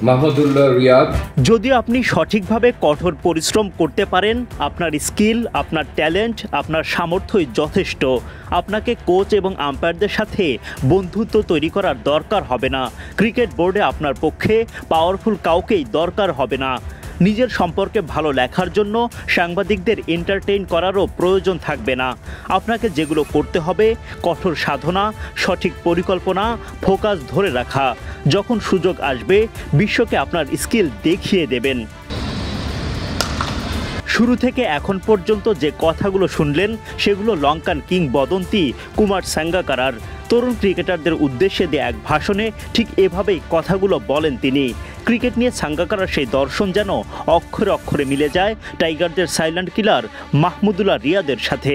মাহমুদুল্লাহ রিয়াদ। যদি আপনি সঠিকভাবে কঠোর পরিশ্রম করতে পারেন, আপনার স্কিল, আপনার ট্যালেন্ট, আপনার সামর্থ্যই যথেষ্ট। আপনাকে কোচ এবং আম্পায়ারদের সাথে বন্ধুত্ব তৈরি করার দরকার হবে না। ক্রিকেট বোর্ডে আপনার পক্ষে পাওয়ারফুল কাউকেই দরকার হবে না। নিজের সম্পর্কে ভালো লেখার জন্য সাংবাদিকদের এন্টারটেইন করারও প্রয়োজন থাকবে না। আপনাকে যেগুলো করতে হবে, কঠোর সাধনা, সঠিক পরিকল্পনা, ফোকাস ধরে রাখা। যখন সুযোগ আসবে, বিশ্বকে আপনার স্কিল দেখিয়ে দেবেন। শুরু থেকে এখন পর্যন্ত যে কথাগুলো শুনলেন, সেগুলো লঙ্কান কিংবদন্তি কুমার সাঙ্গাকারার তরুণ ক্রিকেটারদের উদ্দেশ্যে দেয়া এক ভাষণে ঠিক এভাবেই কথাগুলো বলেন তিনি। ক্রিকেট নিয়ে সাঙ্গাকারার সেই দর্শন যেন অক্ষরে অক্ষরে মিলে যায় টাইগারদের সাইলেন্ট কিলার মাহমুদুল্লাহ রিয়াদের সাথে।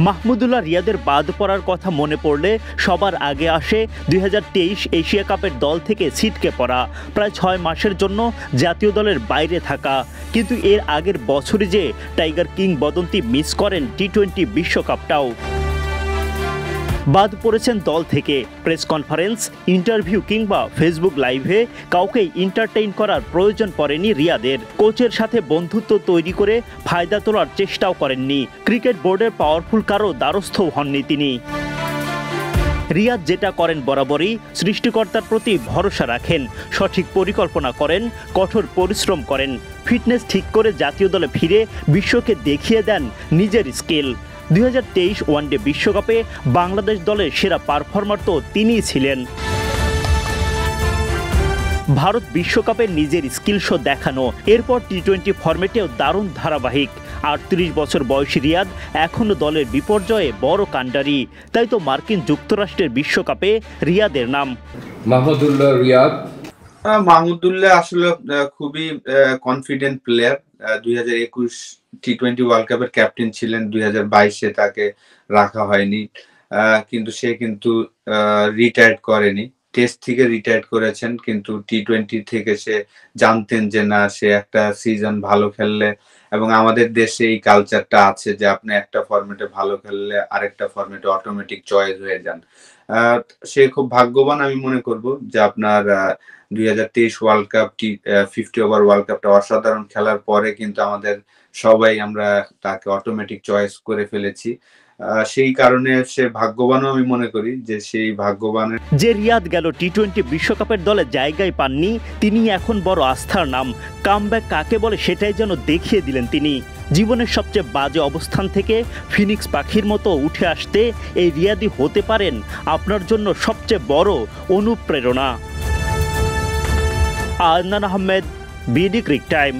মাহমুদুল্লাহ রিয়াদের বাদ পড়ার কথা মনে পড়লে সবার আগে আসে 2023 এশিয়া কাপের দল থেকে ছিটকে পড়া, প্রায় 6 মাসের জন্য জাতীয় দলের বাইরে থাকা। কিন্তু এর আগের বছরই যে টাইগার কিংবদন্তি মিস করেন টি-20 বিশ্বকাপটাও। বাদ পড়েছেন দল থেকে। প্রেস কনফারেন্স, ইন্টারভিউ কিংবা ফেসবুক লাইভে কাউকেই এন্টারটেইন করার প্রয়োজন পড়েনি রিয়াদের। কোচের সাথে বন্ধুত্ব তৈরি করে ফায়দা তোলার চেষ্টাও করেননি। ক্রিকেট বোর্ডের পাওয়ারফুল কারও দ্বারস্থও হননি তিনি। রিয়াদ যেটা করেন বরাবরই, সৃষ্টিকর্তার প্রতি ভরসা রাখেন, সঠিক পরিকল্পনা করেন, কঠোর পরিশ্রম করেন, ফিটনেস ঠিক করে জাতীয় দলে ফিরে বিশ্বকে দেখিয়ে দেন নিজের স্কিল। 2023 ওয়ানডে বিশ্বকাপে বাংলাদেশ দলের সেরা পারফর্মার তো তিনিই ছিলেন। ভারত বিশ্বকাপে নিজের স্কিল শো দেখানো, এরপর টি-20 ফরম্যাটেও দারুণ ধারাবাহিক। 38 বছর বয়সী রিয়াদ এখনও দলের বিপর্যয়ে বড় কাণ্ডারি। তাই তো মার্কিন যুক্তরাষ্ট্রের বিশ্বকাপে রিয়াদের নাম। মাহমুদুল্লাহ রিয়াদ। মাহমুদুল্লাহ আসলে খুবই কনফিডেন্ট প্লেয়ার। 2021 টি-20 ওয়ার্ল্ড কাপের ক্যাপ্টেন ছিলেন। 2022-এ তাকে রাখা হয়নি, কিন্তু সে রিটায়ার্ড করেনি। টেস্ট থেকে রিটায়ার্ড করেছেন, কিন্তু টি-20 থেকে সে জানতেন যে না, সে একটা সিজন ভালো খেললে, এবং আমাদের দেশে এই কালচারটা আছে যে আপনি একটা ফরম্যাটে ভালো খেললে আরেকটা ফরম্যাটে অটোমেটিক চয়েস হয়ে যান। সে খুব ভাগ্যবান আমি মনে করব যে আপনার 2023 ওয়ার্ল্ড কাপ 50 ওভার ওয়ার্ল্ড কাপটা অসাধারণ খেলার পরে কিন্তু আমাদের সবাই আমরা তাকে অটোমেটিক চয়েস করে ফেলেছি। সেই কারণে সে ভাগ্যবানও আমি মনে করি যে সেই ভাগ্যবানের যে রিয়াদ গেল টি-20 বিশ্বকাপের দলে জায়গায় পাননি, তিনি এখন বড় আস্থার নাম। কামব্যাক কাকে বলে সেটাই যেন দেখিয়ে দিলেন তিনি। জীবনের সবচেয়ে বাজে অবস্থান থেকে ফিনিক্স পাখির মতো উঠে আসতে এই রিয়াদই হতে পারেন আপনার জন্য সবচেয়ে বড় অনুপ্রেরণা। Adnan Ahmed, BD ক্রিক time.